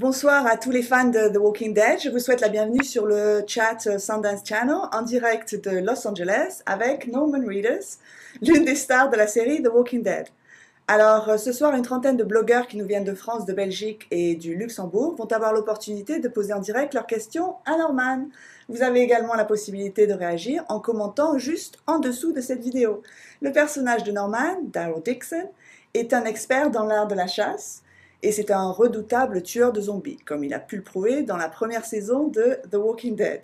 Bonsoir à tous les fans de The Walking Dead. Je vous souhaite la bienvenue sur le chat Sundance Channel en direct de Los Angeles avec Norman Reedus, l'une des stars de la série The Walking Dead. Alors, ce soir, une trentaine de blogueurs qui nous viennent de France, de Belgique et du Luxembourg vont avoir l'opportunité de poser en direct leurs questions à Norman. Vous avez également la possibilité de réagir en commentant juste en dessous de cette vidéo. Le personnage de Norman, Daryl Dixon, est un expert dans l'art de la chasse. Et c'est un redoutable tueur de zombies, comme il a pu le prouver dans la première saison de The Walking Dead.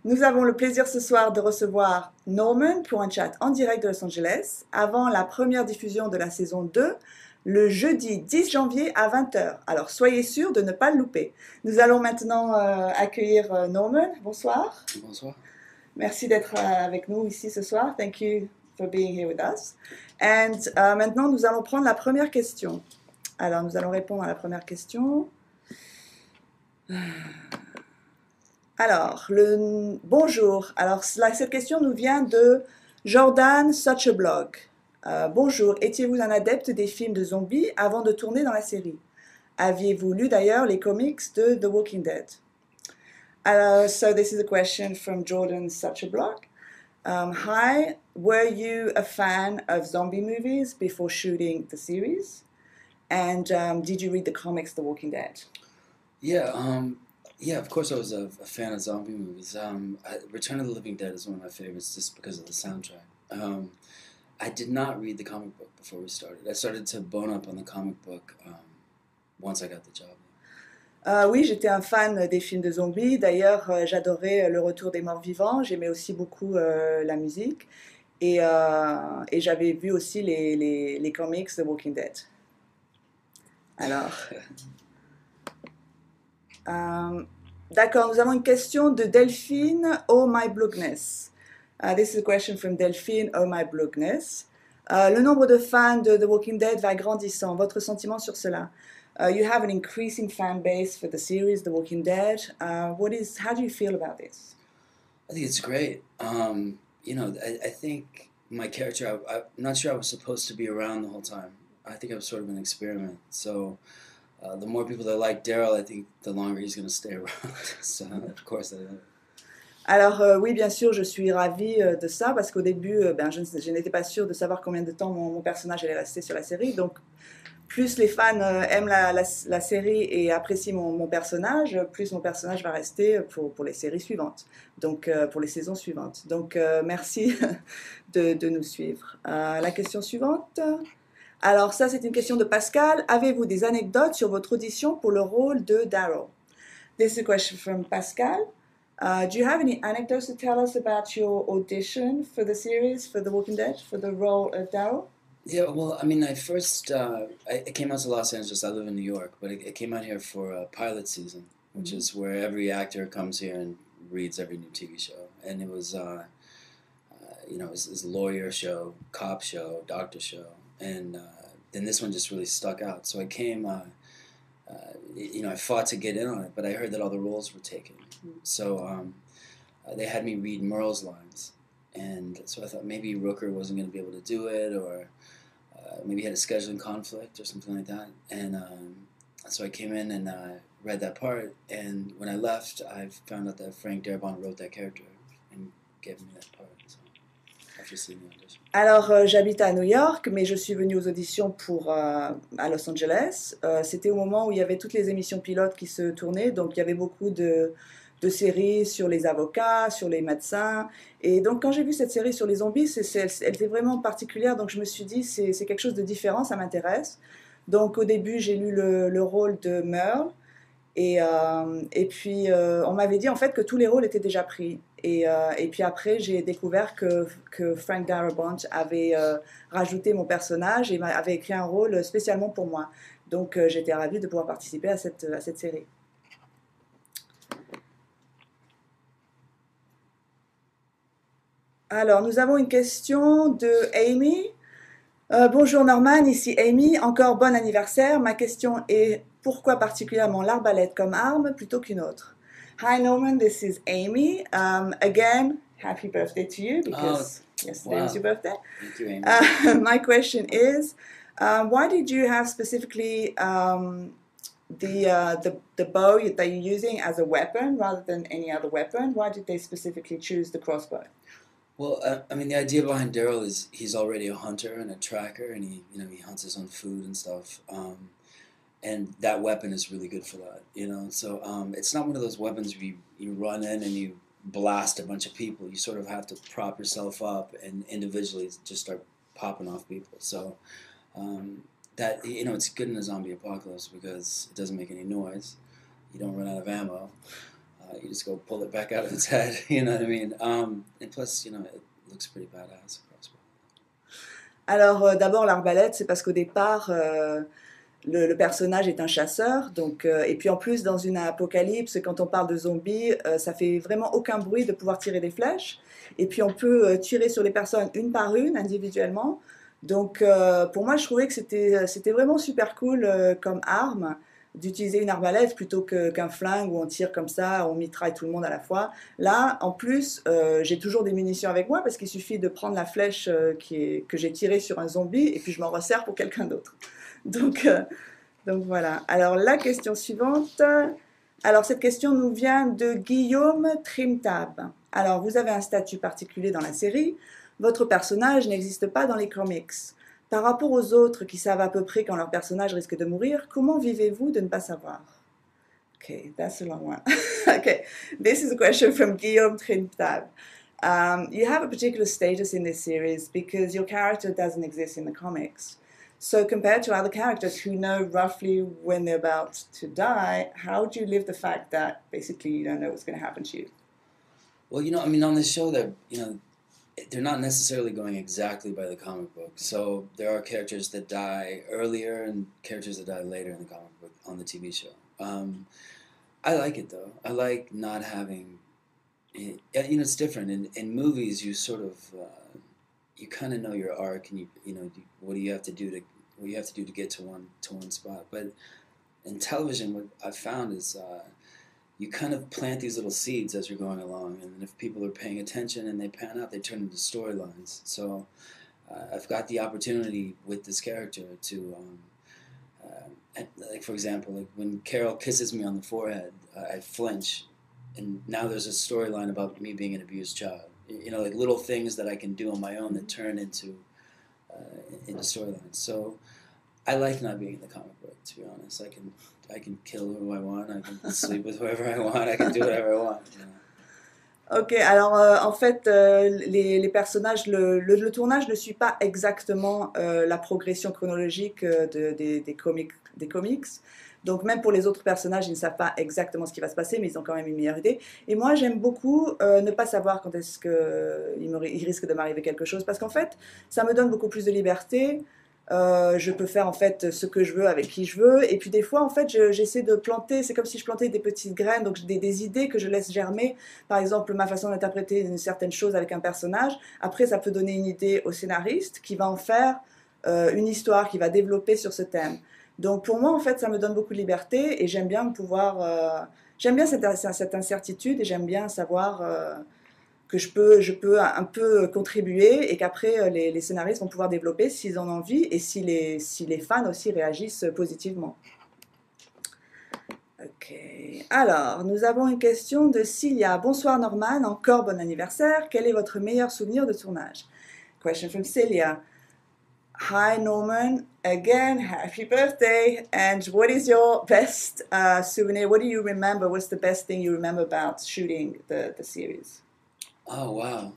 Nous avons le plaisir ce soir de recevoir Norman pour un chat en direct de Los Angeles, avant la première diffusion de la saison 2, le jeudi 10 janvier à 20 h. Alors soyez sûrs de ne pas le louper. Nous allons maintenant accueillir Norman. Bonsoir. Bonsoir. Merci d'être avec nous ici ce soir. Thank you for being here with us. And maintenant, nous allons prendre la première question. Alors, nous allons répondre à la première question. Alors, bonjour. Alors, cette question nous vient de Jordan Such a Blog. Bonjour, étiez-vous un adepte des films de zombies avant de tourner dans la série? Aviez-vous lu d'ailleurs les comics de The Walking Dead? So this is a question from Jordan Such a Blog. Hi, were you a fan of zombie movies before shooting the series? And did you read the comics, The Walking Dead? Yeah, of course I was a fan of zombie movies. Return of the Living Dead is one of my favorites just because of the soundtrack. I did not read the comic book before we started. I started to bone up on the comic book once I got the job. Oui, j'étais un fan des films de zombies. D'ailleurs, j'adorais Le Retour des Morts Vivants. J'aimais aussi beaucoup la musique. Et j'avais vu aussi les comics The Walking Dead. Alors, d'accord, nous avons une question de Delphine, Oh My Blogness. This is a question from Delphine, Oh My Blogness. Le nombre de fans de The Walking Dead va grandissant. Votre sentiment sur cela? You have an increasing fan base for the series The Walking Dead. How do you feel about this? I think it's great. You know, I think my character, I'm not sure I was supposed to be around the whole time. I think I was sort of an experiment. So the more people that like Daryl, I think the longer he's going to stay around. So of course I know. Alors oui, bien sûr, je suis ravie de ça parce qu'au début, je n'étais pas sûre de savoir combien de temps mon personnage allait rester sur la série. Donc, plus les fans aiment la série et apprécient mon personnage, plus mon personnage va rester pour les séries suivantes, donc pour les saisons suivantes. Donc, merci de nous suivre. La question suivante. Alors ça, c'est une question de Pascal. Avez-vous des anecdotes sur votre audition pour le rôle de Daryl? This is a question from Pascal. Do you have any anecdotes to tell us about your audition for the series, for The Walking Dead, for the role of Daryl? Yeah, well, I mean, I came out to Los Angeles. I live in New York, but I came out here for a pilot season, which is where every actor comes here and reads every new TV show. And it was, you know, it was a lawyer show, cop show, doctor show. And then this one just really stuck out. So I came, you know, I fought to get in on it, but I heard that all the roles were taken. So they had me read Merle's lines. And so I thought maybe Rooker wasn't going to be able to do it, or maybe he had a scheduling conflict or something like that. And so I came in and read that part. And when I left, I found out that Frank Darabont wrote that character and gave me that part. So after seeing the audition. Alors, j'habite à New York, mais je suis venue aux auditions à Los Angeles. C'était au moment où il y avait toutes les émissions pilotes qui se tournaient, donc il y avait beaucoup de séries sur les avocats, sur les médecins. Et donc, quand j'ai vu cette série sur les zombies, elle était vraiment particulière, donc je me suis dit, c'est quelque chose de différent, ça m'intéresse. Donc, au début, j'ai lu le rôle de Merle, et puis on m'avait dit en fait que tous les rôles étaient déjà pris. Et puis après, j'ai découvert que Frank Darabont avait rajouté mon personnage et avait écrit un rôle spécialement pour moi. Donc j'étais ravie de pouvoir participer à cette série. Alors, nous avons une question de Amy. Bonjour Norman, ici Amy. Encore bon anniversaire. Ma question est pourquoi particulièrement l'arbalète comme arme plutôt qu'une autre? Hi Norman, this is Amy. Again, happy birthday to you because yesterday was your birthday. Thank you, Amy. My question is, why did you have specifically the bow that you're using as a weapon rather than any other weapon? Why did they specifically choose the crossbow? Well, I mean, the idea behind Daryl is he's already a hunter and a tracker, and he hunts his own food and stuff. And that weapon is really good for that, So it's not one of those weapons where you run in and you blast a bunch of people. You sort of have to prop yourself up and individually just start popping off people. So that it's good in a zombie apocalypse because it doesn't make any noise. You don't run out of ammo. You just go pull it back out of its head. You know what I mean? And plus, it looks pretty badass. Alors, d'abord, l'arbalète, c'est parce qu'au départ, le personnage est un chasseur. Donc, et puis en plus, dans une apocalypse, quand on parle de zombies, ça fait vraiment aucun bruit de pouvoir tirer des flèches. Et puis, on peut tirer sur les personnes une par une, individuellement. Donc, pour moi, je trouvais que c'était vraiment super cool comme arme d'utiliser une arbalète plutôt qu'un flingue où on tire comme ça, on mitraille tout le monde à la fois. Là, en plus, j'ai toujours des munitions avec moi parce qu'il suffit de prendre la flèche que j'ai tirée sur un zombie et puis je m'en resserre pour quelqu'un d'autre. Donc voilà. Alors la question suivante. Alors cette question nous vient de Guillaume Trimtab. Alors vous avez un statut particulier dans la série. Votre personnage n'existe pas dans les comics. Par rapport aux autres qui savent à peu près quand leur personnage risque de mourir, comment vivez-vous de ne pas savoir? Okay, that's a long one. Okay, this is a question from Guillaume Trintab. You have a particular status in this series because your character doesn't exist in the comics. So compared to other characters who know roughly when they're about to die, how do you live the fact that basically you don't know what's going to happen to you? Well, I mean, on the show, they're not necessarily going exactly by the comic book. So there are characters that die earlier and characters that die later in the comic book on the TV show. I like it though. I like not having. It's different. In movies, you sort of you kind of know your arc, and what do you have to do to get to one spot. But in television, what I've found is you kind of plant these little seeds as you're going along, and if people are paying attention and they pan out, they turn into storylines. So I've got the opportunity with this character to, like for example, like when Carol kisses me on the forehead, I flinch, and now there's a storyline about me being an abused child. Like little things that I can do on my own that turn into storylines. So I like not being in the comic book, to be honest. I can kill who I want, I can sleep with whoever I want, I can do whatever I want. Ok, alors en fait, les personnages, le tournage ne suit pas exactement la progression chronologique des comics. Donc même pour les autres personnages, ils ne savent pas exactement ce qui va se passer, mais ils ont quand même une meilleure idée. Et moi, j'aime beaucoup ne pas savoir quand est-ce qu'il risque de m'arriver quelque chose, parce qu'en fait, ça me donne beaucoup plus de liberté. Je peux faire en fait ce que je veux avec qui je veux, et puis des fois en fait j'essaie de planter, c'est comme si je plantais des petites graines, donc des idées que je laisse germer, par exemple ma façon d'interpréter une certaine chose avec un personnage, après ça peut donner une idée au scénariste qui va en faire une histoire, qui va développer sur ce thème. Donc pour moi en fait ça me donne beaucoup de liberté et j'aime bien pouvoir, j'aime bien cette incertitude et j'aime bien savoir que je peux un peu contribuer et qu'après les scénaristes vont pouvoir développer s'ils en ont envie et si les fans aussi réagissent positivement. Ok, alors nous avons une question de Cilia. Bonsoir Norman, encore bon anniversaire. Quel est votre meilleur souvenir de tournage? Question from Cilia. Hi Norman, again happy birthday, and what is your best souvenir? What do you remember? What's the best thing you remember about shooting the series? Oh wow!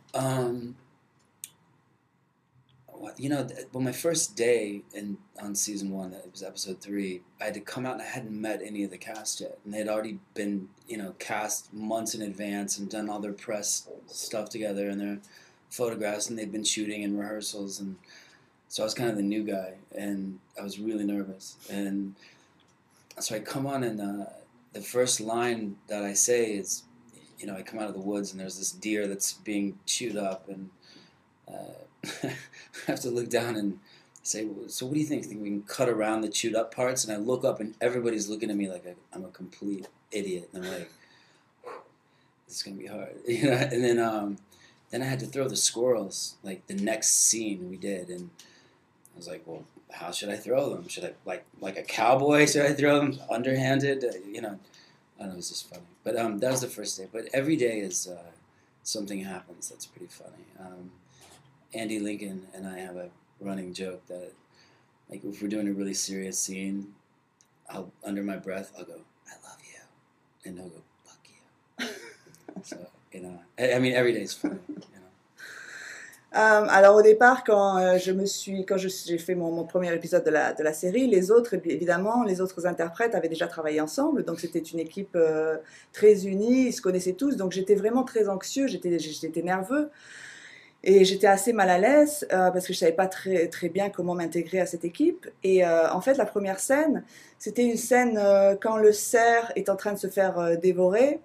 Well, my first day on season 1, it was episode 3. I had to come out and I hadn't met any of the cast yet, and they'd already been cast months in advance and done all their press stuff together and their photographs, and they'd been shooting and rehearsals, and so I was kind of the new guy, and I was really nervous, and so I come on and the first line that I say is. I come out of the woods and there's this deer that's being chewed up, and I have to look down and say, so what do you think? Think we can cut around the chewed up parts? And I look up and everybody's looking at me like I'm a complete idiot. And I'm like, this is going to be hard. And then I had to throw the squirrels, like the next scene we did. And I was like, well, how should I throw them? Should I like a cowboy? Should I throw them underhanded? You know, I don't know. It was just funny. But that was the first day. But every day is something happens that's pretty funny. Andy Lincoln and I have a running joke that, like, if we're doing a really serious scene, I'll under my breath I'll go, "I love you," and he'll go, "Fuck you." So you know, I mean, every day is funny. Alors au départ, quand j'ai fait mon premier épisode de la série, les autres, évidemment, les autres interprètes avaient déjà travaillé ensemble, donc c'était une équipe très unie, ils se connaissaient tous, donc j'étais vraiment très anxieux, j'étais nerveux, et j'étais assez mal à l'aise, parce que je savais pas très bien comment m'intégrer à cette équipe, et en fait la première scène, c'était une scène quand le cerf est en train de se faire dévorer.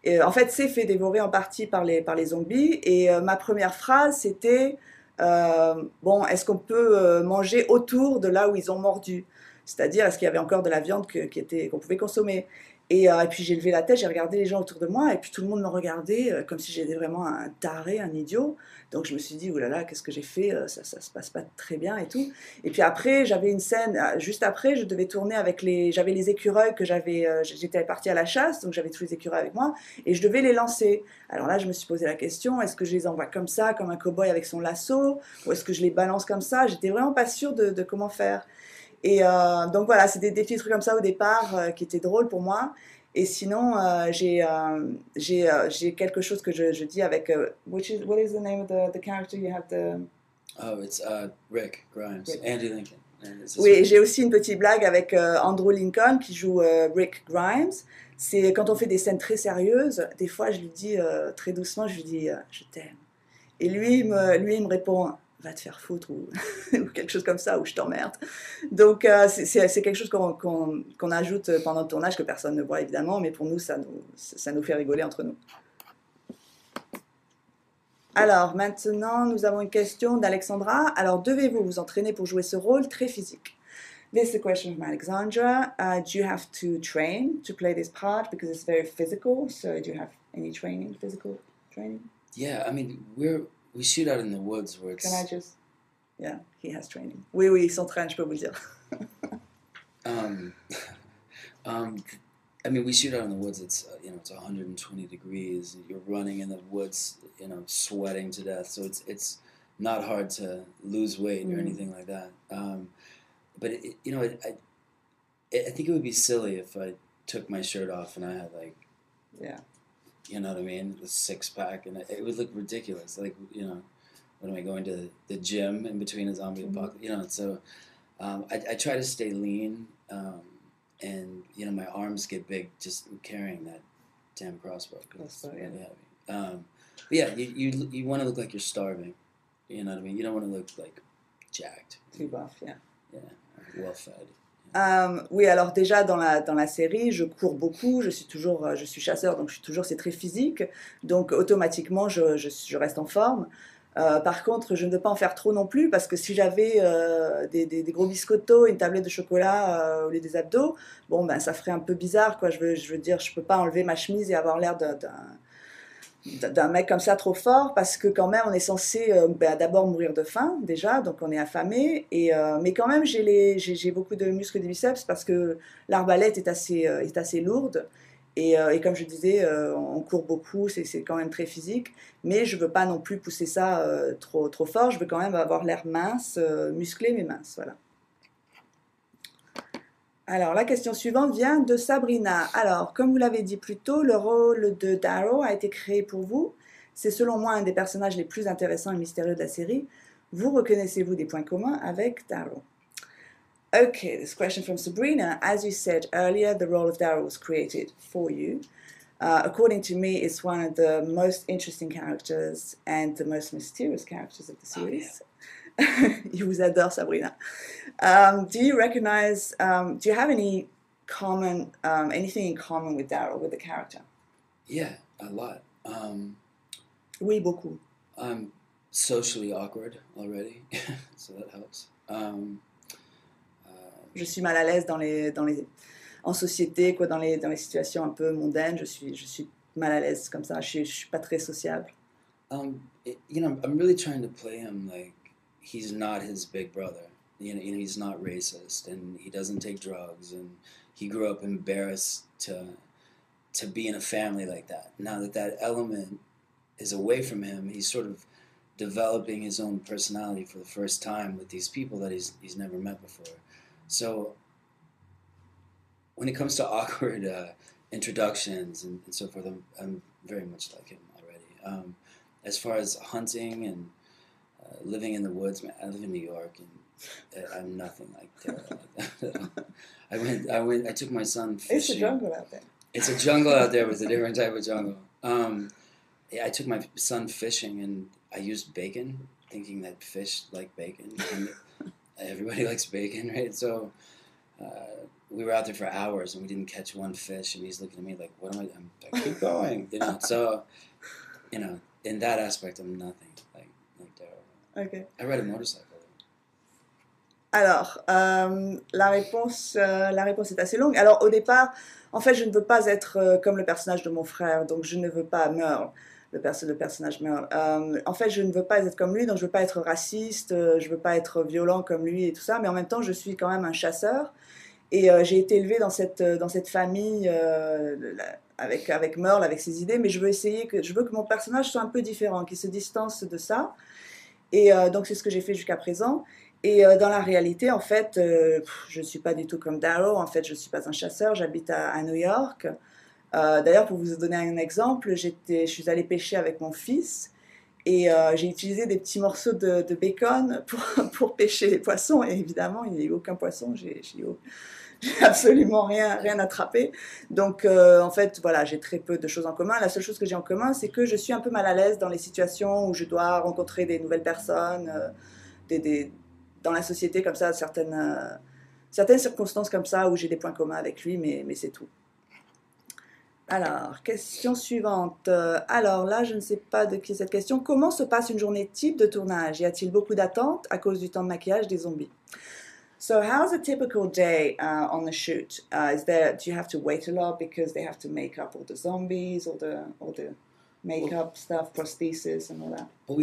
Et, en fait, c'est fait dévorer en partie par les zombies. Et ma première phrase, c'était bon, est-ce qu'on peut manger autour de là où ils ont mordu? C'est-à-dire, est-ce qu'il y avait encore de la viande qu'on pouvait consommer? Et puis j'ai levé la tête, j'ai regardé les gens autour de moi, et puis tout le monde me regardait comme si j'étais vraiment un taré, un idiot. Donc je me suis dit, oulala, qu'est-ce que j'ai fait? Ça se passe pas très bien et tout. Et puis après, j'avais une scène, juste après, je devais tourner j'avais les écureuils j'étais partie à la chasse, donc j'avais tous les écureuils avec moi, et je devais les lancer. Alors là, je me suis posé la question, est-ce que je les envoie comme ça, comme un cow-boy avec son lasso, ou est-ce que je les balance comme ça? J'étais vraiment pas sûre de comment faire. Et donc voilà, c'était des petits trucs comme ça au départ qui étaient drôles pour moi. Et sinon, j'ai quelque chose que je dis avec. What is the name of the character you have the... Oh, it's Rick Grimes, Rick. Andy Lincoln. Oui, j'ai aussi une petite blague avec Andrew Lincoln qui joue Rick Grimes. C'est quand on fait des scènes très sérieuses, des fois je lui dis très doucement, je lui dis je t'aime. Et lui, il me répond va te faire foutre ou, ou quelque chose comme ça, ou je t'emmerde. Donc c'est quelque chose qu'on ajoute pendant le tournage que personne ne voit évidemment, mais pour nous, ça nous fait rigoler entre nous. Alors maintenant, nous avons une question d'Alexandra. Alors devez-vous vous entraîner pour jouer ce rôle très physique? This is a question from Alexandra. Do you have to train to play this part because it's very physical? So do you have any physical training? Yeah, I mean, we shoot out in the woods where it's... Can I just... Yeah, he has training. Oui, il s'entraîne, je peux vous le dire. I mean, we shoot out in the woods. It's it's 120 degrees. You're running in the woods, sweating to death. So it's not hard to lose weight or anything like that. But I think it would be silly if I took my shirt off and I had yeah. You know what I mean? The six-pack, and it would look ridiculous. Like, what am I going to the gym in between a zombie apocalypse? So I try to stay lean, and my arms get big just carrying that damn crossbow. Crossbow, yeah. Really heavy. But yeah, you want to look like you're starving. You know what I mean? You don't want to look like jacked. Too buff, yeah. Yeah, well fed. Oui, alors déjà dans la série, je cours beaucoup, je suis chasseur, donc c'est très physique, donc automatiquement je reste en forme. Par contre, je ne veux pas en faire trop non plus, parce que si j'avais des gros biscottos, une tablette de chocolat au lieu des abdos, bon ben ça ferait un peu bizarre, quoi. Je veux dire, je peux pas enlever ma chemise et avoir l'air d'un mec comme ça trop fort, parce que quand même on est censé d'abord mourir de faim déjà, donc on est affamé, mais quand même j'ai beaucoup de muscles des biceps parce que l'arbalète est assez lourde, et comme je disais, on court beaucoup, c'est quand même très physique, mais je veux pas non plus pousser ça trop fort, je veux quand même avoir l'air mince, musclé mais mince, voilà. Alors, la question suivante vient de Sabrina. Alors, comme vous l'avez dit plus tôt, le rôle de Daryl a été créé pour vous. C'est selon moi un des personnages les plus intéressants et mystérieux de la série. Vous reconnaissez-vous des points communs avec Daryl? Okay, this question from Sabrina. As you said earlier, the role of Daryl was created for you. According to me, it's one of the most interesting characters and the most mysterious characters of the series. Oh, yeah. Il vous adore, Sabrina. Do you recognize, do you have anything in common with Daryl, with the character? Yeah, a lot. Oui, beaucoup. I'm socially awkward already, so that helps. Je suis mal à l'aise en société, quoi, dans les situations un peu mondaines. Je suis mal à l'aise comme ça. Je suis pas très sociable. I'm really trying to play him like he's not his big brother. he's not racist, and he doesn't take drugs, and he grew up embarrassed to be in a family like that. Now that element is away from him, he's sort of developing his own personality for the first time with these people that he's never met before. So when it comes to awkward introductions and so forth, I'm very much like him already. As far as hunting and living in the woods, man, I live in New York, and I'm nothing like that. I took my son fishing. It's a jungle out there. It's a jungle out there, but it's a different type of jungle. I took my son fishing, and I used bacon, thinking that fish like bacon. And everybody likes bacon, right? So we were out there for hours, and we didn't catch one fish. And he's looking at me like, "What am I? I keep going." So in that aspect, I'm nothing like Daryl. Okay. I ride a motorcycle. Alors, la réponse est assez longue. Alors, au départ, en fait, je ne veux pas être comme le personnage de mon frère, donc je ne veux pas Merle, le personnage Merle. En fait, je ne veux pas être comme lui, donc je ne veux pas être raciste, je ne veux pas être violent comme lui et tout ça, mais en même temps, je suis quand même un chasseur, et j'ai été élevée dans cette famille avec Merle, avec ses idées, mais je veux que mon personnage soit un peu différent, qu'il se distance de ça, et donc c'est ce que j'ai fait jusqu'à présent. Et dans la réalité, en fait, je ne suis pas du tout comme Daryl. En fait, je ne suis pas un chasseur, j'habite à New York. D'ailleurs, pour vous donner un exemple, je suis allée pêcher avec mon fils et j'ai utilisé des petits morceaux de bacon pour pêcher les poissons. Et évidemment, il n'y a eu aucun poisson, j'ai absolument rien attrapé. Donc, en fait, voilà, j'ai très peu de choses en commun. La seule chose que j'ai en commun, c'est que je suis un peu mal à l'aise dans les situations où je dois rencontrer des nouvelles personnes, dans la société comme ça, certaines circonstances comme ça où j'ai des points communs avec lui, mais c'est tout. Alors, question suivante. Alors là, je ne sais pas de qui est cette question. Comment se passe une journée type de tournage? Y a-t-il beaucoup d'attentes à cause du temps de maquillage des zombies? So how's a typical day on the shoot? Do you have to wait a lot because they have to make up all the zombies, all the makeup stuff, prosthesis, and all that? Well,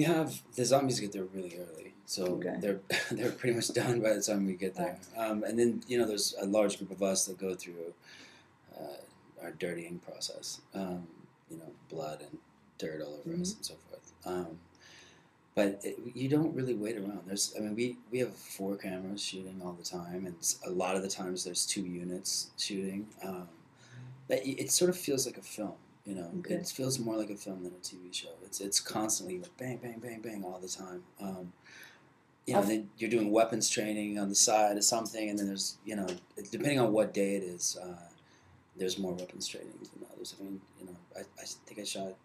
the zombies get there really early, so okay. they're pretty much done by the time we get there. Right. And then there's a large group of us that go through our dirtying process. Blood and dirt all over us and so forth. But you don't really wait around. We have 4 cameras shooting all the time, and a lot of the times there's 2 units shooting. It sort of feels like a film. Okay. It feels more like a film than a TV show. It's constantly like bang, bang, bang, bang all the time. Then you're doing weapons training on the side of something, and then there's, depending on what day it is, there's more weapons training than others. I think I shot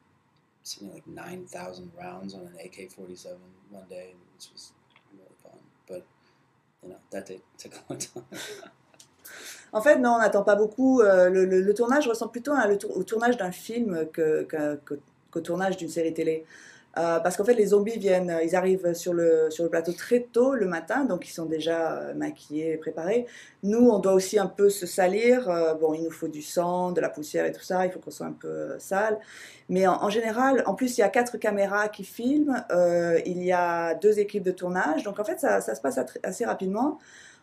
something like 9,000 rounds on an AK-47 one day, which was really fun. But, that took a long time. En fait, non, on n'attend pas beaucoup. Le tournage ressemble plutôt au tournage d'un film qu'au tournage d'une série télé. Parce qu'en fait, les zombies ils arrivent sur le plateau très tôt le matin, donc ils sont déjà maquillés, préparés. Nous, on doit aussi un peu se salir. Il nous faut du sang, de la poussière et tout ça, il faut qu'on soit un peu sale. Mais en général, en plus, il y a 4 caméras qui filment, il y a 2 équipes de tournage, donc en fait, ça se passe assez rapidement.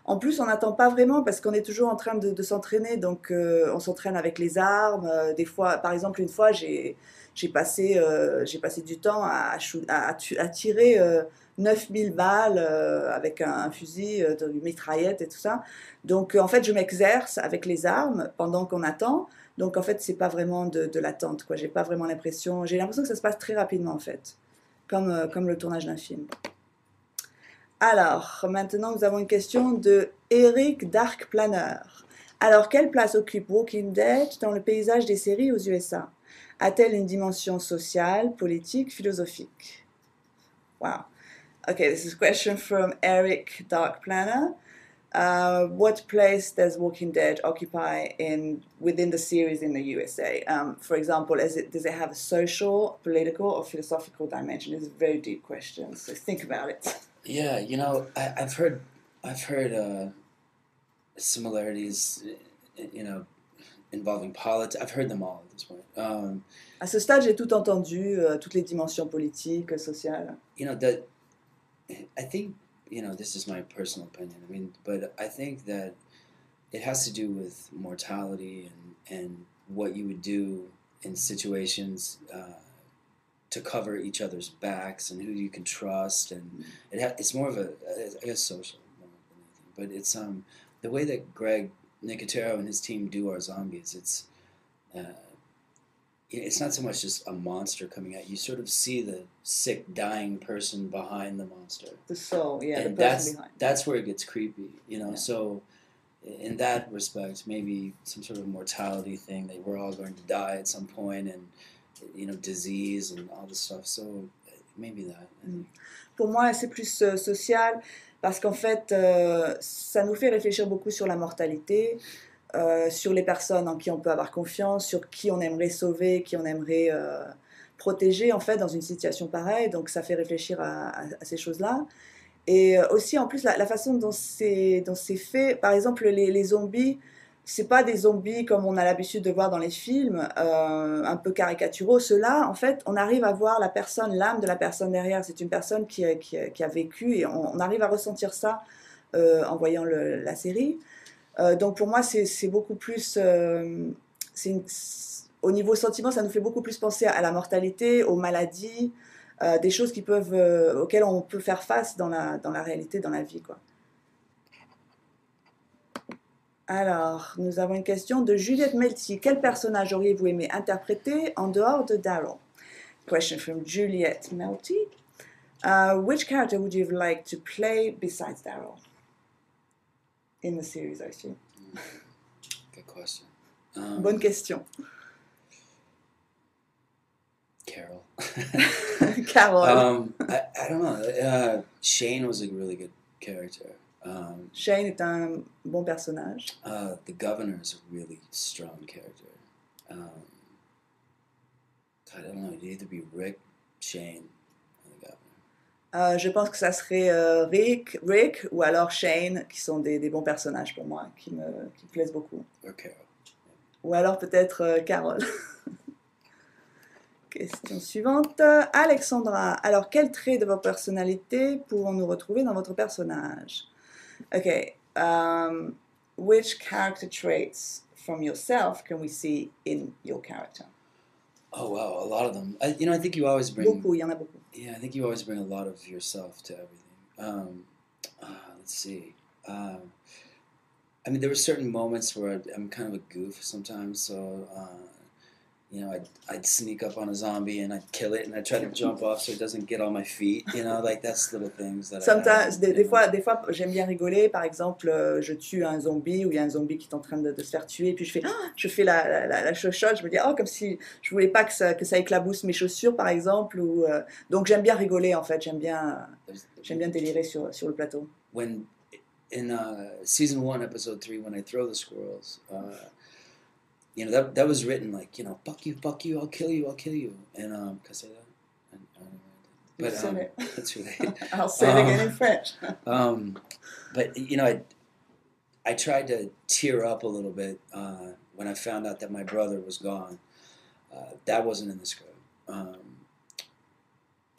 En plus, on n'attend pas vraiment parce qu'on est toujours en train de s'entraîner, donc on s'entraîne avec les armes. Des fois, par exemple, une fois, j'ai passé du temps à tirer 9000 balles avec un fusil, une mitraillette et tout ça. Donc, en fait, je m'exerce avec les armes pendant qu'on attend. Donc, en fait, c'est pas vraiment de l'attente, quoi. J'ai pas vraiment l'impression. J'ai l'impression que ça se passe très rapidement, en fait, comme le tournage d'un film. Alors, maintenant, nous avons une question de Eric Dark Planner. Alors, quelle place occupe Walking Dead dans le paysage des séries aux USA? A-t-elle une dimension sociale, politique, philosophique? Wow. Okay, this is a question from Eric Dark Planner. What place does Walking Dead occupy within the series in the USA? For example, does it have a social, political, or philosophical dimension? It's a very deep question, so think about it. Yeah, I've heard similarities, involving politics. I've heard them all at this point. À ce stade, j'ai tout entendu, toutes les dimensions politiques, sociales. I think, this is my personal opinion. I mean, but I think that it has to do with mortality and what you would do in situations to cover each other's backs and who you can trust, and it's more of a, I guess, social more than anything. But it's the way that Greg Nicotero and his team do our zombies. It's not so much just a monster coming at you. You sort of see the sick, dying person behind the monster. The soul, yeah, and the person behind. That's where it gets creepy, Yeah. So in that respect, maybe some sort of mortality thing, that we're all going to die at some point, and disease and all this stuff. So maybe that. Pour moi, c'est plus social, parce qu'en fait, ça nous fait réfléchir beaucoup sur la mortalité, sur les personnes en qui on peut avoir confiance, sur qui on aimerait sauver, qui on aimerait protéger, en fait, dans une situation pareille. Donc ça fait réfléchir à ces choses-là. Et aussi, en plus, la façon dont c'est fait, par exemple, les zombies, c'est pas des zombies comme on a l'habitude de voir dans les films, un peu caricaturaux. Ceux-là, en fait, on arrive à voir la personne, l'âme de la personne derrière. C'est une personne qui a vécu, et on arrive à ressentir ça en voyant la série. Donc pour moi, c'est beaucoup plus... au niveau sentiment, ça nous fait beaucoup plus penser à la mortalité, aux maladies, des choses auxquelles on peut faire face dans la réalité, dans la vie, quoi. Alors, nous avons une question de Juliette Melty. Quel personnage auriez-vous aimé interpréter en dehors de Daryl? Question from Juliette Melty. Which character would you have liked to play besides Daryl? In the series, I assume. Good question. Bonne question. Carol. Carol. I don't know. Shane was a really good character. Shane est un bon personnage. The governor is a really strong character. God, I don't know. It'd either be Rick, Shane, or the governor. Je pense que ça serait Rick ou alors Shane, qui sont des bons personnages pour moi, qui me plaisent beaucoup. Or Carol. Ou alors peut-être Carol. Question suivante. Alexandra, alors quels traits de votre personnalité pouvons-nous retrouver dans votre personnage? Okay, which character traits from yourself can we see in your character? Oh wow, a lot of them. I think you always bring. Beaucoup, il y en a beaucoup. Yeah, I think you always bring a lot of yourself to everything. Let's see. I mean, there were certain moments where I'm kind of a goof sometimes, so I'd sneak up on a zombie and I'd kill it, and I'd try to jump off so it doesn't get on my feet, like that's little things that Sometimes, des fois j'aime bien rigoler. Par exemple, je tue un zombie, ou il y a un zombie qui est en train de se faire tuer, puis je fais la chochotte, je me dis comme si je voulais pas que ça éclabousse mes chaussures, par exemple, donc j'aime bien rigoler, en fait, j'aime bien délirer sur le plateau. When in season 1, episode 3, when I throw the squirrels, that was written like, fuck you, I'll kill you, and can I say that? But it's too late. I'll say it again in French. But I tried to tear up a little bit when I found out that my brother was gone. That wasn't in the script,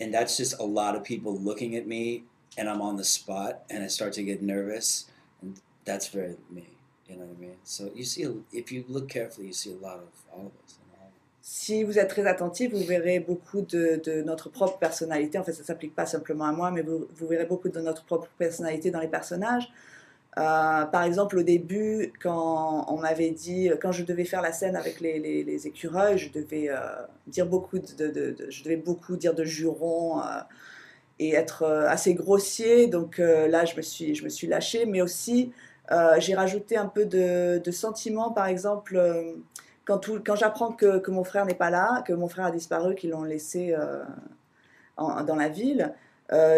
and that's just a lot of people looking at me, and I'm on the spot, and I start to get nervous, and that's very me. You know what I mean? So you see, if you look carefully, you see a lot of all of us. Si vous êtes très attentif, vous verrez beaucoup de notre propre personnalité. En fait, ça ne s'applique pas simplement à moi, mais vous verrez beaucoup de notre propre personnalité dans les personnages. Par exemple, au début, quand on m'avait dit, quand je devais faire la scène avec les écureuils, je devais dire beaucoup dire de jurons et être assez grossier. Donc là, je me suis lâchée, mais aussi j'ai rajouté un peu de sentiments. Par exemple, quand j'apprends que mon frère n'est pas là, que mon frère a disparu, qu'ils l'ont laissé dans la ville,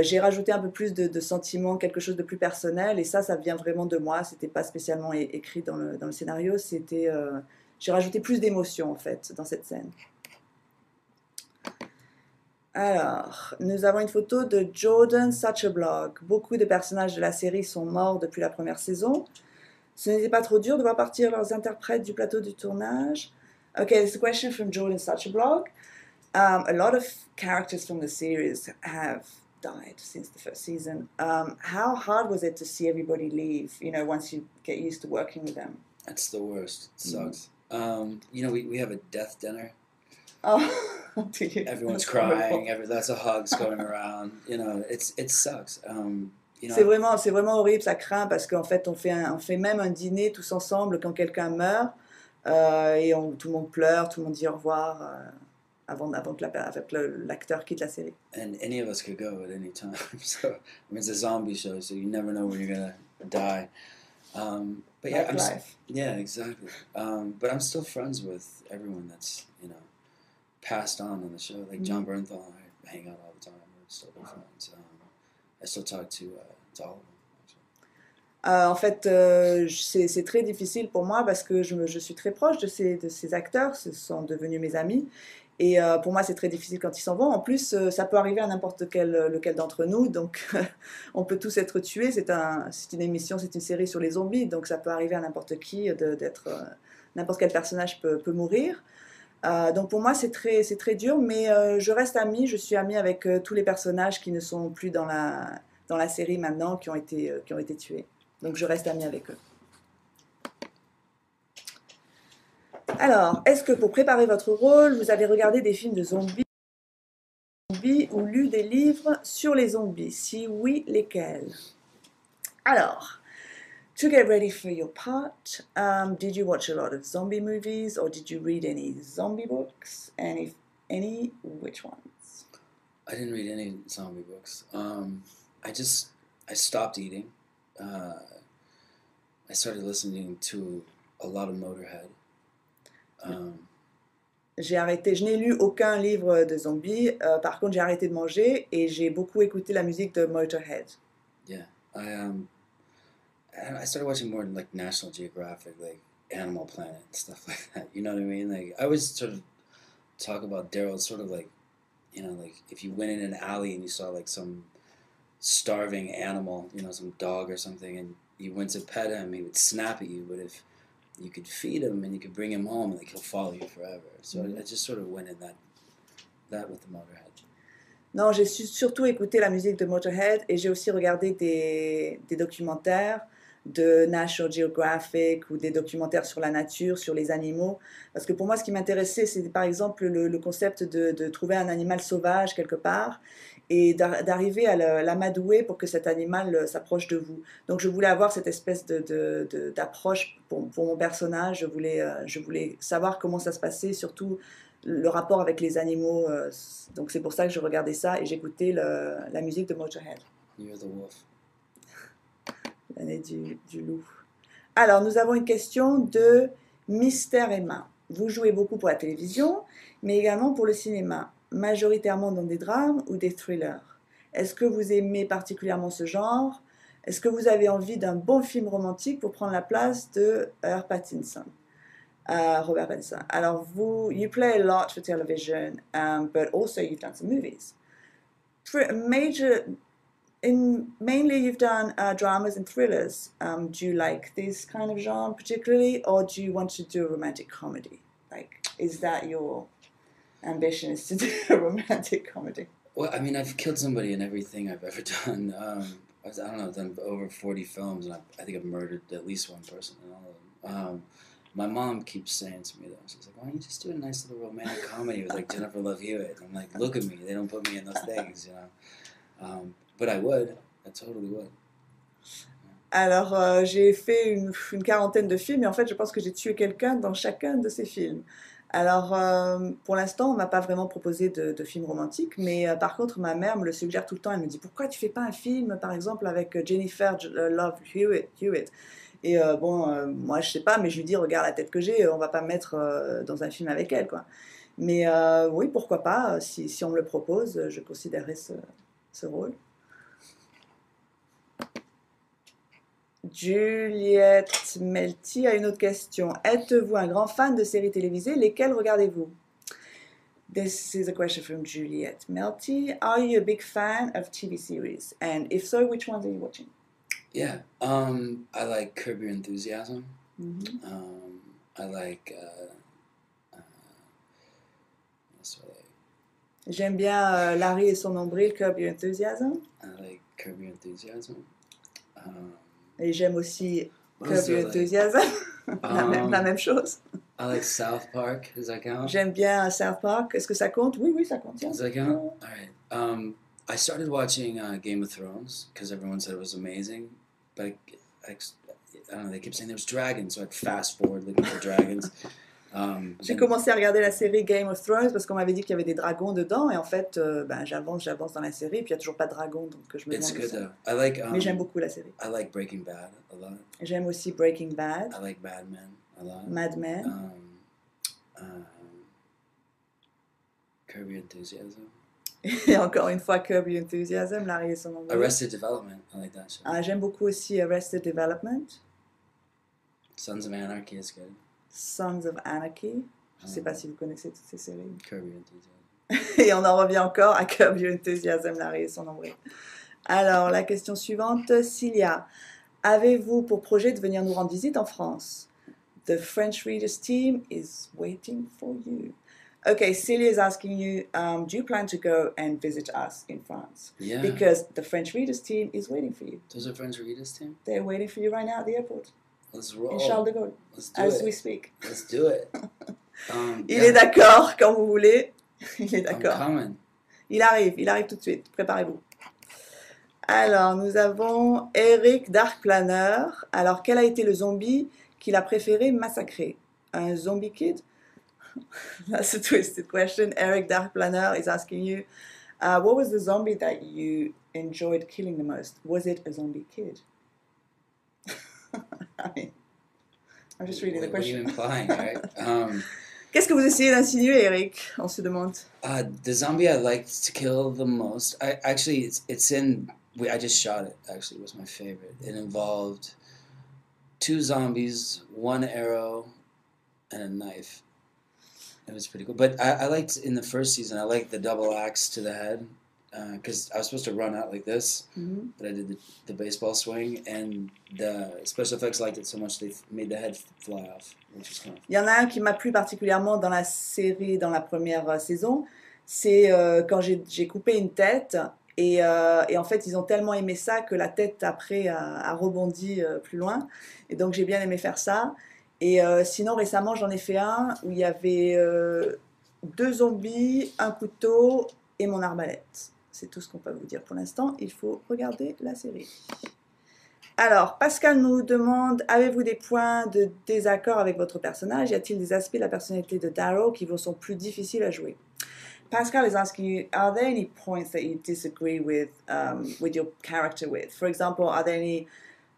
j'ai rajouté un peu plus de sentiments, quelque chose de plus personnel, et ça vient vraiment de moi. C'était pas spécialement écrit dans le scénario. J'ai rajouté plus d'émotions, en fait, dans cette scène. Alors, nous avons une photo de Jordan Suchablog. Beaucoup de personnages de la série sont morts depuis la première saison. Ce n'était pas trop dur de voir partir leurs interprètes du plateau du tournage. Okay, this is a question from Jordan Suchablog. A lot of characters from the series have died since the first season. How hard was it to see everybody leave, you know, once you get used to working with them? That's the worst. It sucks. You know, we have a death dinner. Oh, do you? Everyone's That's crying. horrible. Lots of hugs going around. You know, it sucks. You C'est know, vraiment horrible, ça craint parce qu'en fait on fait même un dîner tous ensemble quand quelqu'un meurt et tout le monde pleure, tout le monde dit au revoir avant que avec l'acteur quitte la série. and any of us could go at any time. So I mean, it's a zombie show, so you never know when you're gonna die. But yeah, Like life. yeah, exactly. But I'm still friends with everyone that's passed on the show. Like John Bernthal, I hang out all the time. We're still good friends. I still talk to all of them. En fait, c'est très difficile pour moi parce que je suis très proche de ces acteurs, ce sont devenus mes amis. Et pour moi, c'est très difficile quand ils s'en vont. En plus, ça peut arriver à n'importe lequel d'entre nous. Donc, on peut tous être tués. C'est une émission, c'est une série sur les zombies. Donc, ça peut arriver à n'importe qui d'être... n'importe quel personnage peut mourir. Donc, pour moi, c'est très dur. Mais je reste amie. Je suis amie avec tous les personnages qui ne sont plus dans la série maintenant, qui ont été tués. Donc, je reste amie avec eux. Alors, est-ce que pour préparer votre rôle, vous avez regardé des films de zombies ou lu des livres sur les zombies? Si oui, lesquels? Alors, to get ready for your part, did you watch a lot of zombie movies or did you read any zombie books? And if any, which ones? I didn't read any zombie books. I stopped eating. I started listening to a lot of Motorhead. J'ai arrêté, je n'ai lu aucun livre de zombies. Par contre, j'ai arrêté de manger et j'ai beaucoup écouté la musique de Motorhead. Yeah, I started watching more like National Geographic, like Animal Planet and stuff like that. You know what I mean? Like I always sort of talk about Daryl, sort of like, you know, like if you went in an alley and you saw like some starving animal, you know, some dog or something, and you went to pet him, he would snap at you. But if you could feed him and you could bring him home, like he'll follow you forever. So I just sort of went in that with the Motorhead. Non, j'ai surtout écouté la musique de Motorhead et j'ai aussi regardé des documentaires de National Geographic ou des documentaires sur la nature, sur les animaux. Parce que pour moi, ce qui m'intéressait, c'est par exemple le concept de trouver un animal sauvage quelque part et d'arriver à l'amadouer pour que cet animal s'approche de vous. Donc je voulais avoir cette espèce d'approche pour mon personnage. Je voulais savoir comment ça se passait, surtout le rapport avec les animaux. Donc c'est pour ça que je regardais ça et j'écoutais la musique de Motorhead. You're the wolf. L'année du loup. Alors, nous avons une question de Mystère Emma. Vous jouez beaucoup pour la télévision, mais également pour le cinéma, majoritairement dans des drames ou des thrillers. Est-ce que vous aimez particulièrement ce genre? Est-ce que vous avez envie d'un bon film romantique pour prendre la place de Robert Pattinson? Alors, you play a lot for television, but also you've done some movies. Mainly you've done dramas and thrillers. Do you like this kind of genre particularly, or do you want to do a romantic comedy? Like, is that your ambition, is to do a romantic comedy? Well, I mean, I've killed somebody in everything I've ever done. I don't know, I've done over 40 films, and I think I've murdered at least one person in all of them. My mom keeps saying to me, though, she's like, why don't you just do a nice little romantic comedy with, like, Jennifer Love Hewitt? And I'm like, look at me, they don't put me in those things, you know. But I totally would. Alors, j'ai fait une quarantaine de films et en fait, je pense que j'ai tué quelqu'un dans chacun de ces films. Alors, pour l'instant, on m'a pas vraiment proposé de film romantique, mais par contre, ma mère me le suggère tout le temps. Elle me dit, pourquoi tu fais pas un film, par exemple, avec Jennifer Love Hewitt? Et moi, je sais pas, mais je lui dis, regarde la tête que j'ai, on va pas me mettre dans un film avec elle, quoi. Mais oui, pourquoi pas, si on me le propose, je considérerais ce rôle. Juliette Melty a une autre question. Êtes-vous un grand fan de séries télévisées? Lesquelles regardez-vous? This is a question from Juliette Melty. Are you a big fan of TV series? And if so, which ones are you watching? Yeah, I like Curb Your Enthusiasm. Mm-hmm. I like, what's what I like? J'aime bien Larry et son nombril, Curb Your Enthusiasm. I like Curb Your Enthusiasm. Et j'aime aussi What Curb else do Your I like? Enthusiasm. La même chose. I like South Park. Does that count? J'aime bien South Park. Est-ce que ça compte? Oui, oui, ça compte. Does that count? All right. I started watching Game of Thrones because everyone said it was amazing, but I don't know. They kept saying there was dragons, so I'd fast forward looking for dragons. J'ai commencé à regarder la série Game of Thrones parce qu'on m'avait dit qu'il y avait des dragons dedans et en fait, j'avance dans la série et puis il n'y a toujours pas de dragons donc je me It's demande good ça. though. I like. Mais j'aime beaucoup la série. I like Breaking Bad a lot. J'aime aussi Breaking Bad. I like Mad Men a lot. Mad Men. Curb Your Enthusiasm. Et encore une fois, Curb Your Enthusiasm, Larry et son nombril. Arrested Development. I like that show. J'aime beaucoup aussi Arrested Development. Sons of Anarchy is good. Sons of Anarchy. Je ne sais pas si vous connaissez toutes ces séries. Curb Your Enthusiasm. Et on en revient encore à Curb Your Enthusiasm, Larry et son nombril. Alors, la question suivante, Cilia. Avez-vous pour projet de venir nous rendre visite en France? The French Readers team is waiting for you. Okay, Celia is asking you, do you plan to go and visit us in France? Yeah. Because the French Readers team is waiting for you. Does the French Readers team? They're waiting for you right now at the airport. Let's roll. In Charles de Gaulle. Let's do As it. we speak. Let's do it. Il est d'accord quand vous voulez. Il est I'm d'accord. coming. Il arrive tout de suite. Préparez-vous. Alors, nous avons Eric Dark Planner. Alors, quel a été le zombie qu'il a préféré massacrer? Un zombie kid? That's a twisted question. Eric Dark Planner is asking you, what was the zombie that you enjoyed killing the most? Was it a zombie kid? I mean, I'm just reading the question. What are you implying, right? Qu'est-ce que vous essayez d'insinuer, Eric? On se demande. The zombie I liked to kill the most. It's in. I just shot it. Actually, it was my favorite. It involved 2 zombies, 1 arrow, and a knife. It was pretty cool. But I liked in the first season. I liked the double axe to the head because I was supposed to run out like this, but I did the baseball swing, and the special effects liked it so much they made the head fly off, which was kind of. Il y en a un qui m'a plu particulièrement dans la série, dans la première saison. C'est quand j'ai coupé une tête et en fait ils ont tellement aimé ça que la tête après a rebondi plus loin. Et donc j'ai bien aimé faire ça. Et sinon récemment j'en ai fait un où il y avait 2 zombies, un couteau et mon arbalète. C'est tout ce qu'on peut vous dire pour l'instant. Il faut regarder la série. Alors, Pascal nous demande, avez-vous des points de désaccord avec votre personnage? Y a-t-il des aspects de la personnalité de Daryl qui vous sont plus difficiles à jouer? Pascal is asking you, are there any points that you disagree with your character with? For example, are there any